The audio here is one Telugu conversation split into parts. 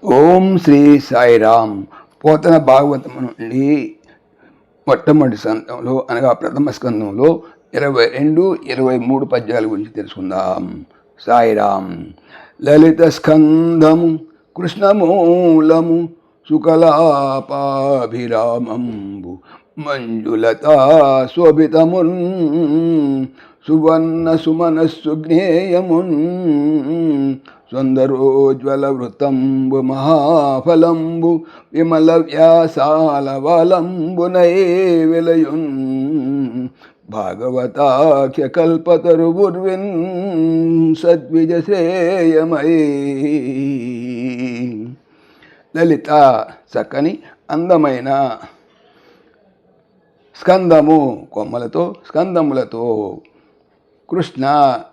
ఓం శ్రీ సాయిరామ్. పోతన భాగవతము నుండి మొట్టమొదటి స్కందంలో అనగా ప్రథమ స్కందంలో 22, 23 పద్యాల గురించి తెలుసుకుందాం. సాయిరామ్. లలిత స్కందము కృష్ణమూలము సుకలాపాభిరామంబు మంజులతా శోభితమున్ సువర్ణ సుమనస్సు జ్ఞేయమున్ సుందరోజ్వల వృతంబు మహాఫలంబు విమల వ్యాసాల వలంబునై విలయున్ భాగవతాఖ్య కల్పతరువుర్విన్ సద్విజ శ్రేయమై. లలిత చక్కని అందమైన స్కందము కొమ్మలతో స్కందములతో కృష్ణ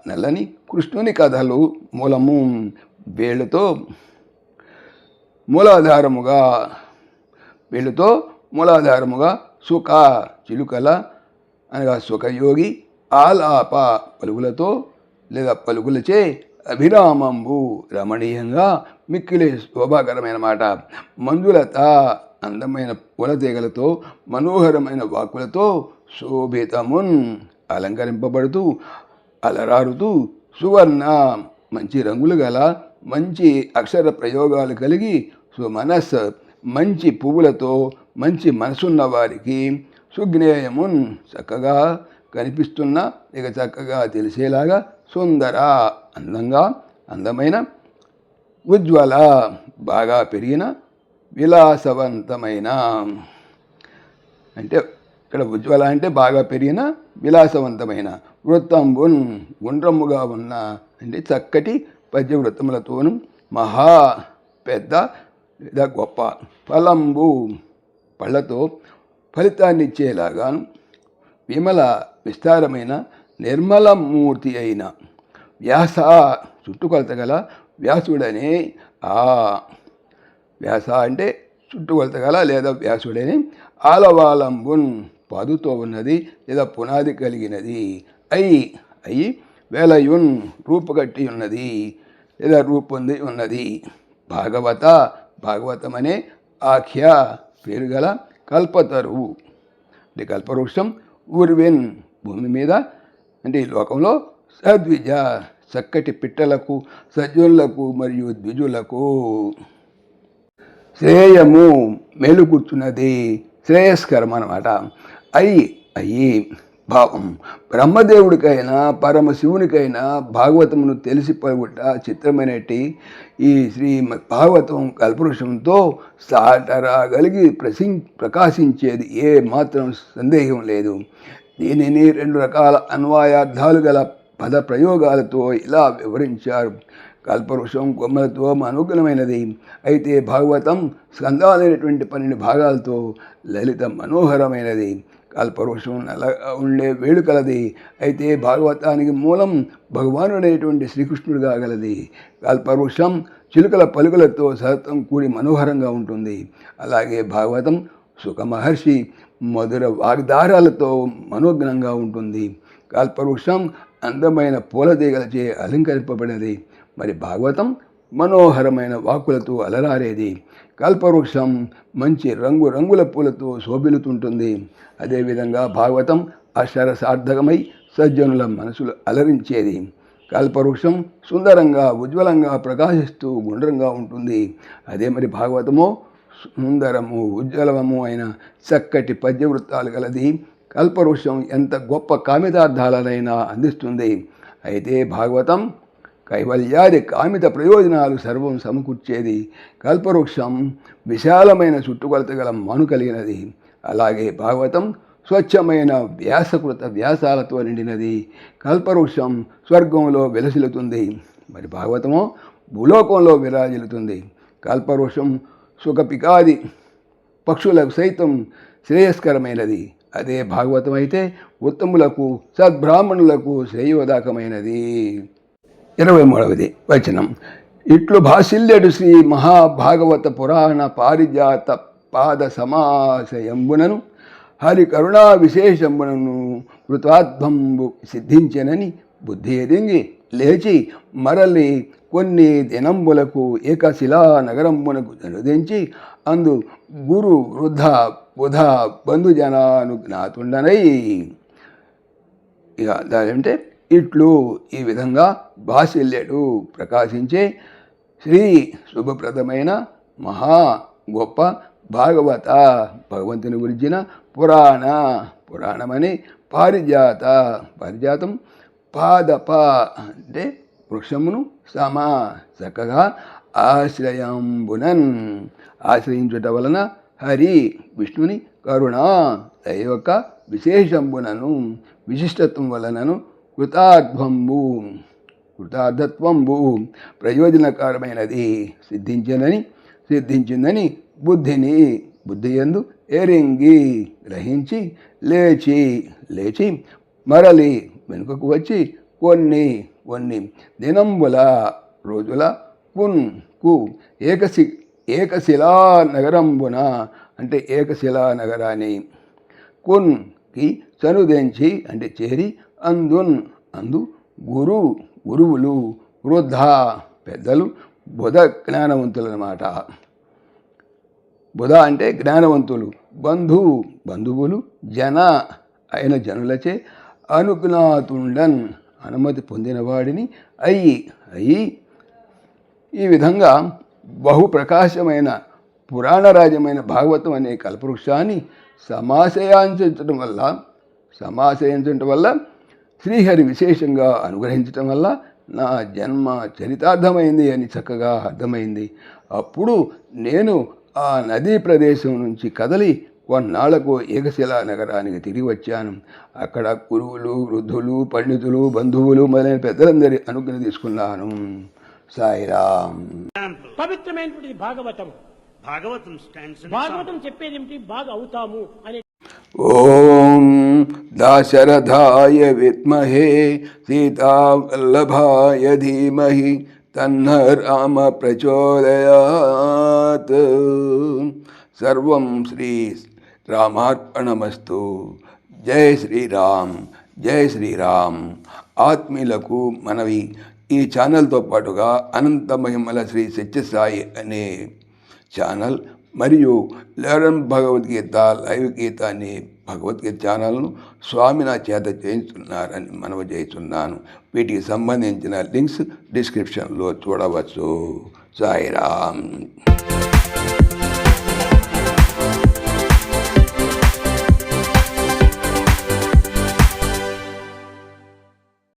నల్లని కృష్ణుని కథలు మూలము వేళ్ళతో మూలాధారముగా సుఖ చిలుకల అనగా సుఖయోగి ఆలాప పలుకులతో లేదా పలుకులచే అభిరామంబు రమణీయంగా మిక్కిలి శోభాకరమైన మాట మంజులత అందమైన పూలతీగలతో మనోహరమైన వాక్కులతో శోభితమున్ అలంకరింపబడుతూ అలరారుతూ సువర్ణ మంచి రంగులు గల మంచి అక్షర ప్రయోగాలు కలిగి సుమనస్ మంచి పువ్వులతో మంచి మనసున్న వారికి సుజ్ఞేయమున్ చక్కగా కనిపిస్తున్న ఇక చక్కగా తెలిసేలాగా సుందర అందమైన ఉజ్వల బాగా పెరిగిన విలాసవంతమైన అంటే ఇక్కడ ఉజ్వల అంటే బాగా పెరిగిన విలాసవంతమైన వృత్తంబున్ గుండ్రముగా ఉన్న అంటే చక్కటి పద్యవృత్తములతోనూ మహా పెద్ద లేదా గొప్ప ఫలంబు పళ్ళతో ఫలితాన్ని ఇచ్చేలాగాను విమల విస్తారమైన నిర్మలమూర్తి అయిన వ్యాస చుట్టుకొలత గల వ్యాసుడనే వ్యాస అంటే చుట్టుకొలత గల లేదా వ్యాసుడని ఆలవాలంబున్ పాదుతో ఉన్నది లేదా పునాది కలిగినది అయి వేలయున్ రూపుగట్టి ఉన్నది లేదా రూపొంది ఉన్నది. భాగవతమనే ఆఖ్య పేరు గల కల్పతరువు అంటే కల్పవృక్షం ఊర్వెన్ భూమి మీద అంటే ఈ లోకంలో సద్విజ చక్కటి పిట్టలకు సజ్జనులకు మరియు ద్విజులకు శ్రేయము మేలు కూర్చున్నది శ్రేయస్కరం అన్నమాట. అయ్యి భావం బ్రహ్మదేవుడికైనా పరమశివునికైనా భాగవతమును తెలిసిపోవుట చిత్రమైనట్టి ఈ శ్రీ భాగవతం కల్పవృక్షంతో సాటరాగలిగి ప్రకాశించేది ఏ మాత్రం సందేహం లేదు. దీనిని 2 రకాల అన్వయార్థాలు గల పద ప్రయోగాలతో ఇలా వివరించారు. కల్పవృక్షం కొమ్మలతో అనుగుణమైనది అయితే భాగవతం స్కందాలైనటువంటి 12 భాగాలతో లలిత మనోహరమైనది. కల్పవృక్షం ఉండే వేడుకలది అయితే భాగవతానికి మూలం భగవానుడైనటువంటి శ్రీకృష్ణుడు కాగలది. కల్పవృక్షం చిలుకల పలుకులతో సతతం కూడి మనోహరంగా ఉంటుంది. అలాగే భాగవతం సుఖమహర్షి మధుర వాగ్దారాలతో మనోజ్ఞంగా ఉంటుంది. కల్పవృక్షం అందమైన పూలతీగలచే అలంకరింపబడినది. మరి భాగవతం మనోహరమైన వాక్కులతో అలరారేది. కల్పవృక్షం మంచి రంగుల పూలతో శోభిలుతుంటుంది. అదేవిధంగా భాగవతం అక్షరసార్థకమై సజ్జనుల మనసులు అలరించేది. కల్పవృక్షం సుందరంగా ఉజ్వలంగా ప్రకాశిస్తూ గుండ్రంగా ఉంటుంది. అదే మరి భాగవతము సుందరము ఉజ్వలము అయిన చక్కటి పద్యవృత్తాలు గలది. కల్పవృక్షం ఎంత గొప్ప కామితార్థాలనైనా అందిస్తుంది. అయితే భాగవతం కైవల్యాది కామిత ప్రయోజనాలు సర్వం సమకూర్చేది. కల్పవృక్షం విశాలమైన చుట్టుకొలత గల మను కలిగినది. అలాగే భాగవతం స్వచ్ఛమైన వ్యాసకృత వ్యాసాలతో నిండినది. కల్పవృక్షం స్వర్గంలో విలసిల్లుతుంది. మరి భాగవతము భూలోకంలో విరాజిల్లుతుంది. కల్పవృక్షం సుఖపికాది పక్షులకు సైతం శ్రేయస్కరమైనది. అదే భాగవతం అయితే ఉత్తములకు సద్బ్రాహ్మణులకు శ్రేయోదాకమైనది. 23వ వచనం. ఇట్లు భాసిల్యడు శ్రీ మహాభాగవత పురాణ పారిజాత పాద సమాశయంబునను హరి కరుణా విశేషంబునను వృతాద్భంబు సిద్ధించెనని బుద్ధి ఎదింగి లేచి మరలి కొన్ని దినంబులకు ఏకశిలా నగరంబునకు జనుదించి అందు గురు వృద్ధ బుధ బంధుజనాను జ్ఞాతుండనై. ఇక దానంటే ఇట్లు ఈ విధంగా భాసిల్లేడు ప్రకాశించే శ్రీ శుభప్రదమైన మహా గొప్ప భాగవత భగవంతుని గురించిన పురాణమని పారిజాతం పాదప అంటే వృక్షమును చక్కగా ఆశ్రయించుట వలన హరి విష్ణుని కరుణ దయ యొక్క విశేషంబునను విశిష్టత్వం వలనను కృతార్థత్వంబు ప్రయోజనకరమైనది సిద్ధించిందని బుద్ధి యందు ఎరింగి గ్రహించి లేచి మరలి వెనుకకు వచ్చి కొన్ని దినంబుల రోజుల కు ఏకశిలా నగరంబున అంటే ఏకశిలా నగరాన్ని కి చనుదెంచి అంటే చేరి అందు గురువులు వృద్ధ పెద్దలు బుధ జ్ఞానవంతులు అన్నమాట. బుధ అంటే జ్ఞానవంతులు, బంధువులు అయిన జనులచే అనుజ్ఞాతుండన్ అనుమతి పొందినవాడిని అయి ఈ విధంగా బహుప్రకాశమైన పురాణరాజ్యమైన భాగవతం అనే కల్పవృక్షాన్ని సమాశయించడం వల్ల శ్రీహరి విశేషంగా అనుగ్రహించటం వల్ల నా జన్మ చరితార్థమైంది అని చక్కగా అర్థమైంది. అప్పుడు నేను ఆ నదీ ప్రదేశం నుంచి కదలి కొన్నాళ్లకు ఏకశిలా నగరానికి తిరిగి వచ్చాను. అక్కడ గురువులు, వృద్ధులు, పండితులు, బంధువులు మొదలైన పెద్దలందరి అనుగ్రహం తీసుకున్నాను. సాయిరామ్. పవిత్రమైనటువంటి భాగవతం చెప్పేది ఏమిటి? బాగా అవుతాము అనే. ఓం దాశరథాయ విద్మహే సీతావల్లభాయ ధీమహి తన్న రామ ప్రచోదయాత్. సర్వం శ్రీ రామార్పణమస్తు. జై శ్రీరామ్, జై శ్రీరామ్. ఆత్మీయులకు మనవి, ఈ ఛానల్తో పాటుగా అనంత మహిమల శ్రీ సత్యసాయి అనే ఛానల్ మరియు లెరన్ భగవద్గీత లైవ్ గీత అనే భగవద్గీత ఛానల్ను స్వామి నా చేత చేయించున్నారని మనవి చేస్తున్నాను. వీటికి సంబంధించిన లింక్స్ డిస్క్రిప్షన్లో చూడవచ్చు. సాయిరామ్.